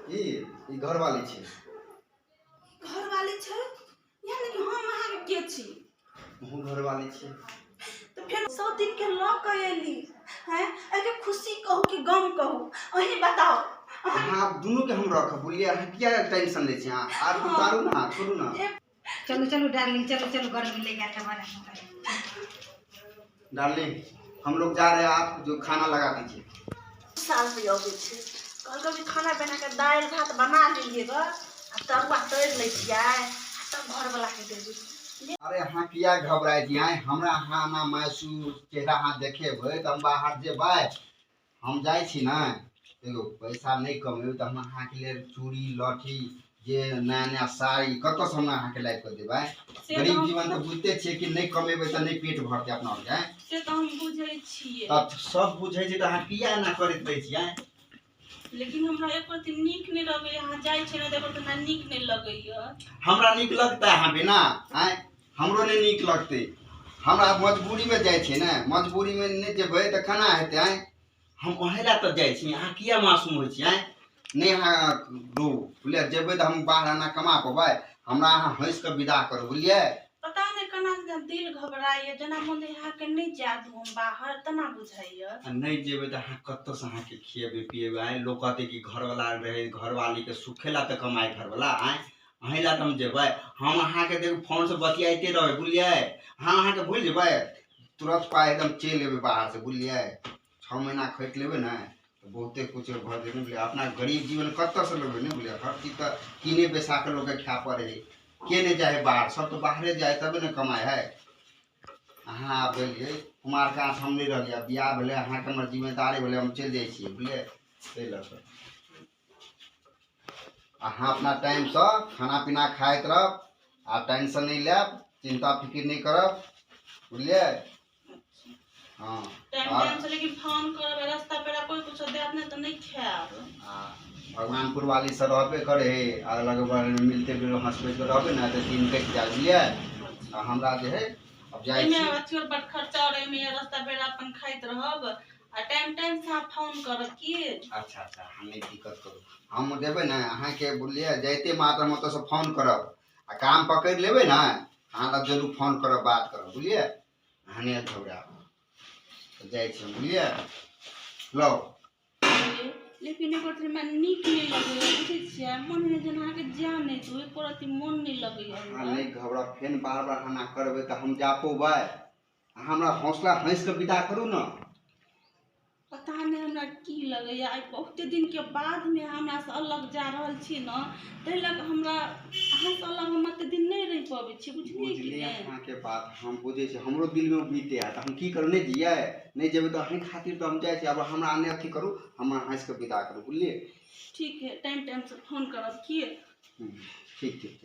ई घर वाली छे। घर वाली छे यानी कि हम अहाँ के छी। हम घर वाली छे तो फिर 100 दिन के ल के एली हैं एके खुशी कहू कि गम कहू अही बताओ। हां दोनों के हम रख बोलिए किया टेंशन ले छी। आर उतारू ना छोड़ू ना। चलो चलो डार्लिंग चलो चलो घर में ले जाके बना। डार्लिंग हम लोग जा रहे हैं, आप जो खाना लगा दीजिए। साल पे आवे छे कल कभी खाना बना के दाल भात बना लीजिएगा आ तरुआ तैर ले छियै तब घर वाला के देबे। अरे हाँ किया घबराए जी आए हमरा हाँ ना महसूस चेहरा हाँ देखे भे त हम बाहर जेबै हम जाय छी ना एगो पैसा नहीं कमेबै त हम अहाँ के लिए चूड़ी लठी जे नया नया साड़ी कत से हम अहाँ के लाइक कर देबै। गरीब जीवन तो बुझते छे कि नहीं कमेबै त नहीं पेट भरते अपना और जाय से तो हम बुझै छियै। तब सब बुझै छै त अहाँ किया ना करैत रहै छी आए। लेकिन हमरा एक रति नीक नहीं लगे यहाँ जाय छै ना देखो त नीक नहीं लगैया। हमरा नीक लगता है बिना आए हमरो नहीं नीक लगते। हमरा मजबूरी में जाय छै ना मजबूरी में नहीं जेबै त केना हेतै आए। हम ओहेला त जाय छी अहाँ किया मासूम होय छी आए नहीं अहाँ दो बोले जेबै त हम बाहर आना कमा पबै हमरा अहाँ हंस के विदा करू बुझलिए। पता नहीं कना दिल घबराइए जना मन यहाँ के नहीं जादू हम बाहर तना बुझाइए। नहीं जेबै त अहाँ कत्तो से अहाँ के खिएबै पिएबै आए लोग कहते कि घर वाला रहे घर वाली के सुखेला त कमाई घर वाला आए अहेला त हम जेबै हम अहाँ के देखो फोन से बतियाइते रहबै बुझलिए। हाँ अहाँ के भूल जेबै तुरंत पाए एकदम चल लेबै बाहर से बुझलिए 6 महीना खट लेबै ना तो बहुते कुछ भर देबै बुझलिए। अपना गरीब जीवन कत्तो से लेबै नहीं बुझलिए हर चीज त किने बेसा के लोग के खा पड़े है के नहीं जाए बाहर सब तो बाहरे जाए तबे न कमाए है। अहाँ बोलिए कुमार का हम नहीं रह गया बियाह भेले अहाँ के हमर जिम्मेदारी भेले हम चल जाय छी बुझलिए से लक अहाँ अपना टाइम से खाना पीना खाइत रहब आ टेंशन नहीं लेब चिंता फिक्र नहीं करब बुझलिए। हाँ टाइम से लेकिन फोन करब रास्ता पे कोई कुछ देत नहीं तो नहीं खाब। भगवानपुर वाली से रहबे करे है अलग बगल में मिलते भी हंसबे के रहबे ना तो दिन कट जाए बुझलिए। हमरा जे है अब जाय छी एमे अथियो बड़ खर्चा और एमे रास्ता पे अपन खाइत रहब आ टाइम से आप फोन करब की। अच्छा हम नहीं दिक्कत करू हम देबे ना अहाँ के बोलिए जाइते मात्र हम तो से फोन करब आ काम पकड़ लेबे ना अहाँ ला जरूर फोन करब बात करब बुझलिए। अहाँ नहीं घबराब तो जाय छी बुझलिए लो। लेकिन एक रति में नीक नहीं लगैया बुझै छियै मन में जना के जान नहीं तो एक रति मन नहीं लगैया। अहाँ नहीं घबरा फेन बार बार हना करबे त हम जा पोबै हमरा हौसला हंस के विदा करू ना। पता नहीं हमरा की लगैया आई बहुत दिन के बाद में हमरा से अलग जा रहल छी ना तै लग हमरा अहाँ से अलग हम त दिन नहीं रह पाबै छी बुझलिए कि बुझलिए नहीं। अहाँ के बात हम बुझे छी हमरो दिल में बीते है त हम की करू नहीं जिए नहीं जेबे तो अहीं खातिर तो हम जाय छी अब हमरा आने अथी करू हमरा हंस के विदा करू बुझलिए। ठीक है टाइम से फोन करब की। ठीक।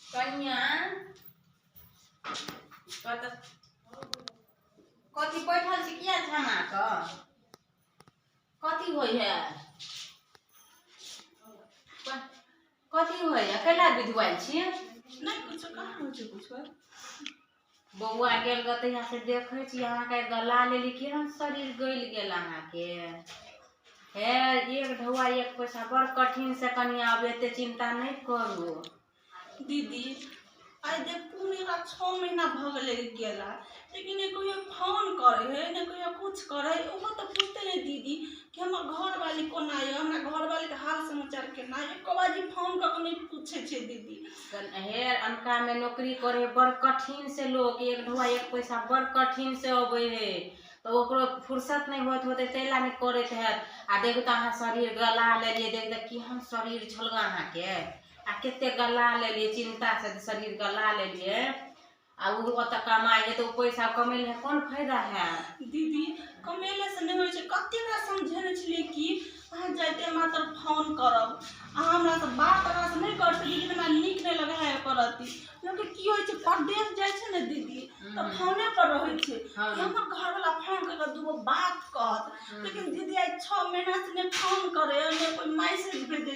कन्या कथी बैठल छी किया छाना क कथी होय है कथी होय है कैला विधवाइल छी नहीं कुछ कहाँ हो छै कुछ बौआ गेल गतैया से देखे छी अहाँ के गला लेली केहन शरीर गइल गेल अहाँ के हे एक ढौआ एक पैसा बड़ कठिन से कन्या अब एते चिंता नहीं करू दीदी आई देख पूरा 6 महीना भ गेले गेला लेकिन एको फोन करे है न कहियो कुछ करे। ओहो तो पूछते नहीं दीदी कि हमर घर वाली कोना है, हमरा घर वाली के हाल समाचार केना है। एको बाजी फोन क के नहीं पूछे छे दीदी। हे अनका में नौकरी करे बड़ कठिन से लोग एक ढुआ एक पैसा बड़ कठिन से अबे है, तो ओकरो फुर्सत नहीं होत होते तैला नहीं करत है। आ देख तो अहाँ शरीर गला लेलिए, देख देख केहन शरीर छलगा अहाँ के, आ केते गला लेलिए, चिंता से शरीर गला लेलिए। आ उ ओत कमाई है तो पैसा कमेले है कौन फायदा है दीदी। कमेले से नहीं होय छै, कते बड़ा समझेने छलिए कि अहाँ जाते मात्र फोन करब, अहाँ हमरा से बात अहाँ से नहीं कर सकी, लेकिन हमरा नीक नहीं लगे है करती। लोग के की होय छै परदेश जाय छै ने दीदी, तो फोने पर रहै छै कि हमर घर वाला फोन कर के दूगो बात कहत। लेकिन दीदी आई 6 महीना से ने फोन करे ने कोई मैसेज भेजे,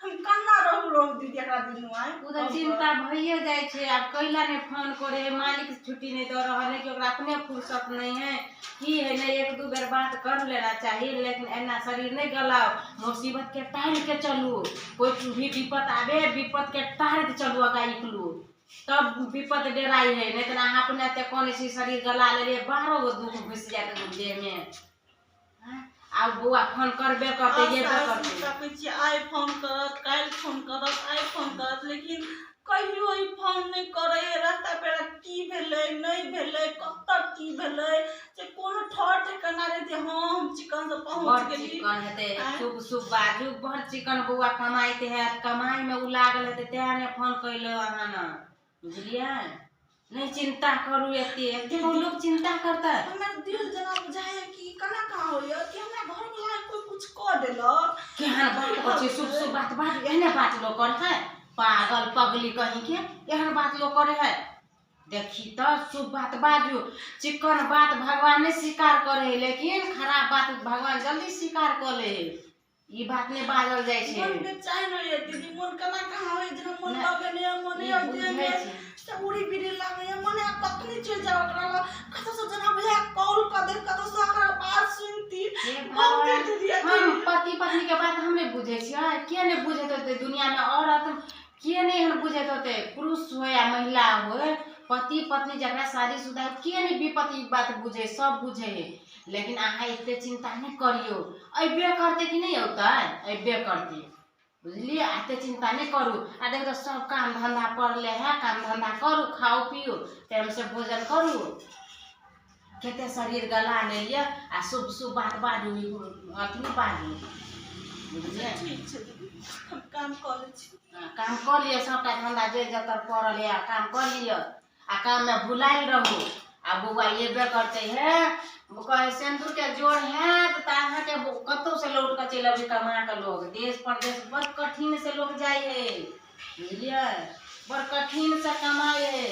हम कन्ना रहू दीदी एकरा दिन आई। उधर चिंता भइए जाय छै। अब कैला ने फोन करे, मालिक छुट्टी नहीं दे रहल है कि ओकरा अपने फुर्सत नहीं है की है नहीं, एक दो बेर बात कर लेना चाहिए। लेकिन एना शरीर नहीं गलाओ, मुसीबत के टाइम के चलू। कोई भी विपत आवे, विपत के टाइम के चलू, अगा निकलू तब विपत डेराई है। नहीं तो अहाँ अपने ते कौन सी शरीर गला ले 12 गो दुख घुस जात देह में। अब बुआ फोन करबे करते ये करते आई फोन करत, काल फोन करत, आई फोन करत, लेकिन कहियो ई फोन नहीं करे। रास्ता पेड़ा की भेले नहीं भेले, कब तक की भेले से कोनो ठोर ठिकाना रे जे हम चिकन से पहुंच गेली। चिकन हेते शुभ शुभ बाजू भर चिकन बुआ कमाइते है, कमाई में उ लागल हेते तेहा ने फोन कइलो अहाँ न, बुझलिए। नहीं चिंता करू, एते लोग चिंता करता है। हमरा दिल जना बुझाए कि कना का होय कि हमरा घर वाला कोई कुछ क देलक। केहन बात अछि, शुभ शुभ बात बात एहने बात लोग कर है, पागल पगली कहीं के एहन बात लोग करे है। देखी तो शुभ बात बाजू, चिकन बात भगवान ने स्वीकार करे, लेकिन खराब बात भगवान जल्दी स्वीकार कर ले। ई बात ने बाजल जाय छे। मन बेचैन होय दीदी, मन कना कहां होय जना मन लगे ने मने अब जे में उड़ी बिड़ी लागे मने कतनी चल जाओ ओकरा कतो से जना बुझा कॉल क दे, कतो से ओकरा बात सुनती। हम पति पत्नी के बात हम नहीं बुझे छियै, के नहीं बुझे होते दुनिया में औरत के नहीं हम बुझे होते, पुरुष हो या महिला हो, पति पत्नी जकरा शादीशुदा के नहीं विपत्ति बात बुझे, सब बुझे है। लेकिन अहाँ इतने चिंता नहीं करियो, अबे करते कि नहीं होता है, अबे करते, बुझलिए। आते चिंता नहीं करू। आ देख तो सब काम धंधा पड़ ले है, काम धंधा करू, खाओ पियो, टाइम से भोजन करू, केते शरीर गला ले लिया। आ शुभ शुभ बात बाजू, अथी बाजू, बुझलिए। ठीक छै दीदी, हम काम कर ले छी। काम कर लियो, सबटा धंधा जे जतर पड़ल है काम कर लियो। आ काम में भुलाइल रहू। आ बउआ ये बे करते है, कहे सिंदूर के जोड़ है तो अहाँ के कतौ से लौट के चल अबे कमा के लोग देश प्रदेश बड़ कठिन से लोग जाए है, बुझलिए, बड़ कठिन से कमाए है।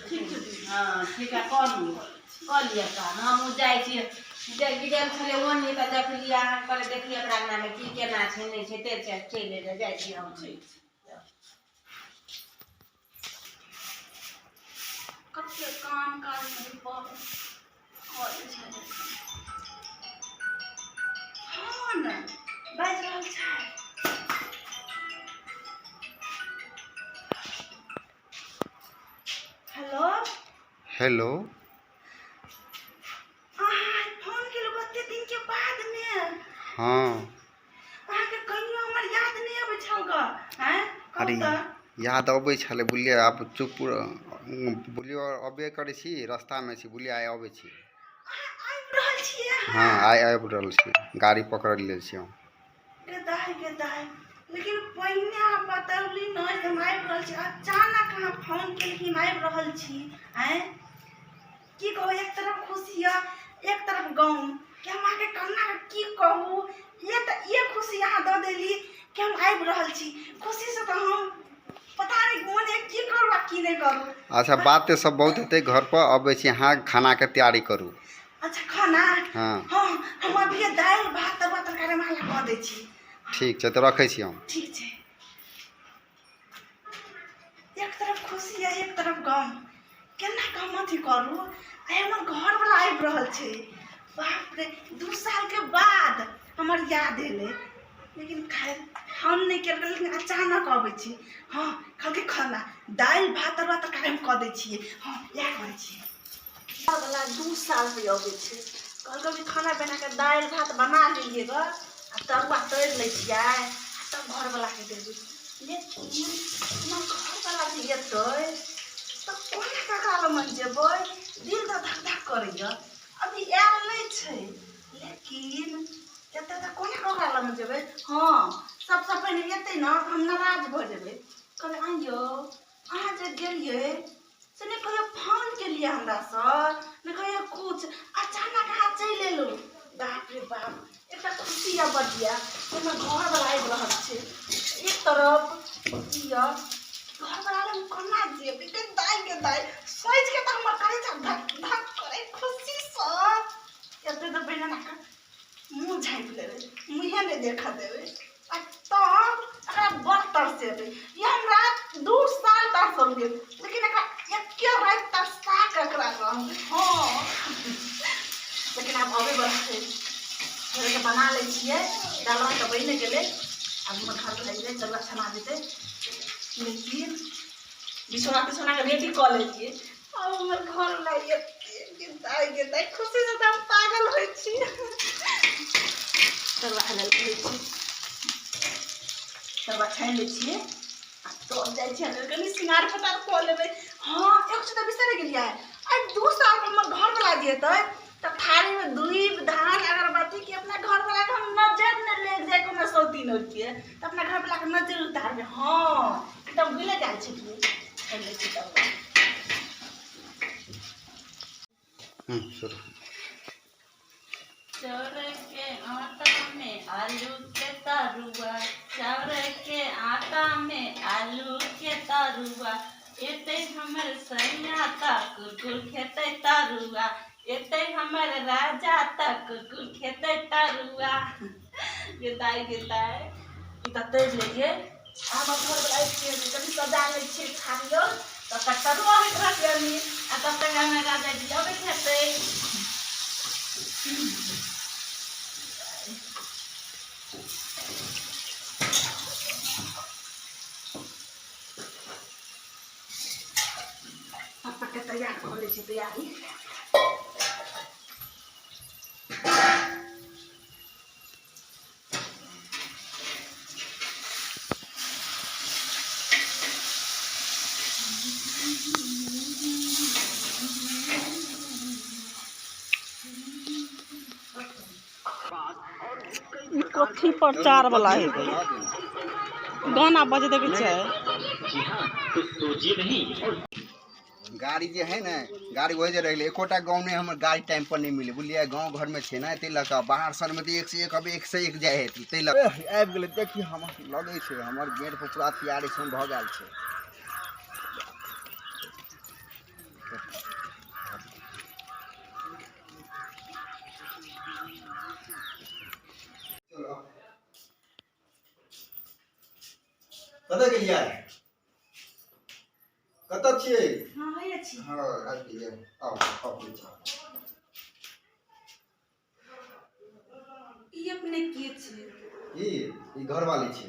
ठीक छै। हाँ ठीक है, कर लिया काम। हम जाय छी गिरल छले ओनी त देखलिए, अहाँ पर देखलिए एकरा अंगना में की केना छै नहीं छै, ते चले जाय छी हम। ठीक छै। कते काम काज में पर करे छै। हाँ न बाज रहल छै। हेलो हेलो, अहाँ फोन केलु कते दिन के बाद में। हाँ अहाँ के कहियो हमर याद नहीं आबै छलगा हैं। अरे याद अबै छले, बुलिए। आप चुप बुलियो, अबे करे छी, रास्ता में छी, बुलिए आइ अबै छी। आबि रहल छियै। हाँ आबि रहल छी, गाड़ी पकड़ ले छी हम। के दाई लेकिन पहिने आप बतौली न जे हम आबि रहल छी, अचानक अहाँ फोन केलखिन आबि रहल छी। हैं की कहू, एक तरफ खुशी है एक तरफ गम कि हम आके कन्ना की कहू। ये खुशी अहाँ दऽ देली कि हम आबि रहल छी, खुशी से तो हम पता नहीं मोने की करू आ की नहीं करू। अच्छा बात तो सब बहुत हेतै, घर पर अबै छी, अहाँ खाना के तैयारी करू। अच्छा खाना। हाँ हाँ हम अभी दाल भात तरकारी माला कऽ दै छी। ठीक छै, तो रखै छी हम। ठीक छै। एक तरफ खुशी है एक तरफ गम, केना काम अथी करू। आइ हमर घर वाला आबि रहल छै, बाप रे 2 साल के बाद हमर याद एले। लेकिन खैर हम नहीं कर, लेकिन अचानक अबै छी। हाँ कल के खाना दाल भात तरकारी हम कऽ दै छियै। हाँ इएह करै छियै। वाला 2 साल पे अबै छै कल कभी खाना बना के दाल भात बना लीजिए ग आ तरुआ तैर ले छियै तब घर वाला के देबै लेकिन हम घर वाला जे एतै तो कोना काका लमन जेबै दिल तो धक धक करैया अभी आयल नहीं छै लेकिन एतै तो कोना काका लमन जेबै हाँ सबसे पहले एतै ना हम नाराज भ जेबै कहबै आइयो अहाँ जे गेलियै से नहीं कहियो फोन के लिए हमरा सर नहीं कहियो कुछ अचानक हाथ चल एलो बाप रे बाप एक खुशी या बढ़िया एमे घर वाला आबि रहल छै एक तरफ या घर वाला हम कोना जेबै के दाई सोच के त हमर करे छ धक धक करे खुशी से एते तो बहना का मुंह झाँप लेबै मुंहे नहीं देखा देबै आ तब एकरा बर्तर से दे ये हम रात 2 साल तक समझे लेकिन एकरा एके रात तरसा के एकरा रह हां लेकिन आप अबे बढ़ते घरे के बना ले छिए दालवा के बने गेले अब हम घर ले ले चलवा छना देते लेकिन बिछोना के रेडी कर ले छिए अब हमर घर लाइए के खुशी से हम पागल होई छी चलवा ले छी तब छान ले छिए आ तो जाय छै कनी सिंगार पतार क लेबै हां एक से त बिसरे गेलियै आ 2 साल हमर घर वाला जेतै त थारी में दूब धान अगरबत्ती के अपना घर वाला के हम नजर न ले जाय कोनो सौती न के त अपना घर वाला के नजर उतारबे हां एकदम गिले जाय छै छान ले छी तब शुरू चाउर के आटा में आलू के तरुआ चाउर के आटा में आलू के तरुआ एते हमर सैया तक कुकुर खेते तरुआ एते हमर राजा तक कुकुर खेते तरुआ ये दाई ई त तेज लेके हम घर वाला के कभी सजा ले छी खालियो त तरुआ होत रहनी आ तब तक हमर राजा जी अबे खेते के तैयार कर ले छी तैयारी कथी प्रचार वाला है गाना बजे देखे छै गाड़ी जे है ना गाड़ी वही जे रहे एकोटा गाँव में हमर गाड़ी टाइम पर नहीं मिले बुझलिए गाँव घर में छे ना ते लक बाहर शहर में तो 1 से 1 अब 1 से 1 जाए है ते लक आबि गेले देखी हम लगे छे हमर गेट पर पूरा तैयारी सुन भ गेल छे कत गेलियै कत छियै हां है छी हां आबि गेलियै आओ ई अपने के छै ई घर वाली छै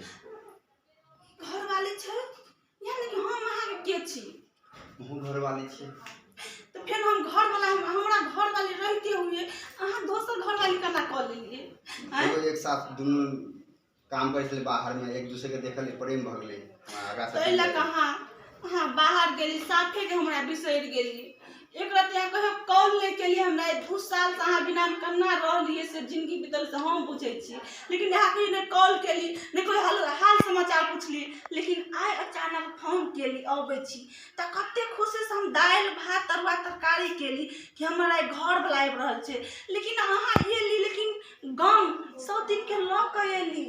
घर वाली छै यानी कि हम अहाँ के छी हम घर वाली छै तो फिर हम घर वाला हमरा घर वाली रहते हुए अहाँ दोसर घर वाली केना क लेलिए हैं एक साथ दुनु काम करे छले बाहर में एक दूसरे के देखले प्रेम भ गेले आगा से तैला कहां हां बाहर गेली साथे के हमरा बिसर गेली एक रात यहाँ कहे कॉल ले के लिए हमरा 2 साल से अहाँ बिना कन्ना रहलिए से जिंदगी बीतल से हम पूछे छी लेकिन यहाँ कहीं ने कॉल केली ने कोई हाल समाचार पूछली लेकिन आइ अचानक फोन केली आबै छी त कते खुशी से हम दाल भात तरुआ तरकारी केली कि हमरा घर वाला आबि रहल छै लेकिन अहाँ एली लेकिन गम 100 दिन के ल के एली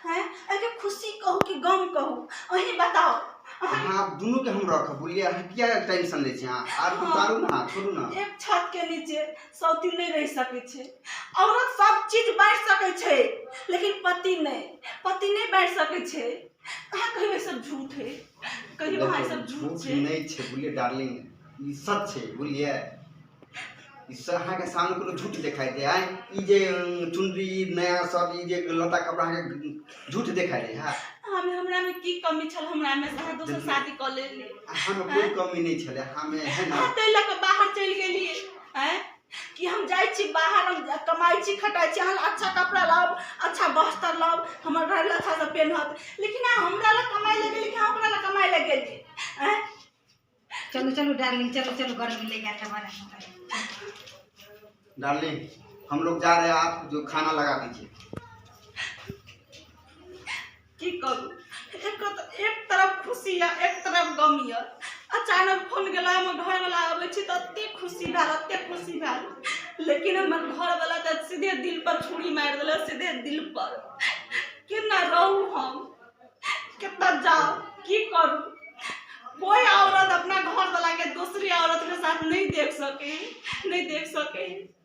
हैं एके खुशी कहू कि गम कहू अही बताओ हां दोनों के हम रख बोलिए क्या टेंशन ले छी आर उतारू ना छोड़ू ना एक छत के नीचे सौती नहीं रह सके छे औरत सब चीज बैठ सके छे लेकिन पति नहीं बैठ सके छे कहां कहियो सब झूठ है कहियो हां सब झूठ छे नहीं छे बोलिए डार्लिंग ई सच छे बोलिए ई सहा के सामने कोनो झूठ दिखाई दे आइ ई जे चुनरी नया सब ई जे लता कपड़ा के झूठ दिखाई दे हां हमरा में की कमी छल हमरा में से दोसर शादी क लेली हम कोई कमी नहीं छले हमें है ना तै लक बाहर चल गेली हैं कि हम जाइ छी बाहर, हम कमाई छी खटाई छी, हम अच्छा कपड़ा लाब, अच्छा वस्त्र लाब, हमर घर अच्छा से पहनत, लेकिन हमरा ला कमाई लगे, लेकिन हमरा ला कमाई लगे हैं। चलो चलो डार्लिंग, चलो चलो घर में ले जाते हमारे। डार्लिंग हम लोग जा रहे हैं, आप जो खाना लगा दीजिए। की करूँ, एक तरफ खुशी है, एक तरफ गम है। अचानक फोन गेला, हम घर वाला आबै छी त अत्ते खुशी भेल, लेकिन हमर घर वाला त सीधे दिल पर छुरी मार देले, सीधे दिल पर। केना रहूं हम, केतना जाऊं, की करूं? कोई औरत अपना घर वाला के दूसरी औरत के साथ नहीं देख सके।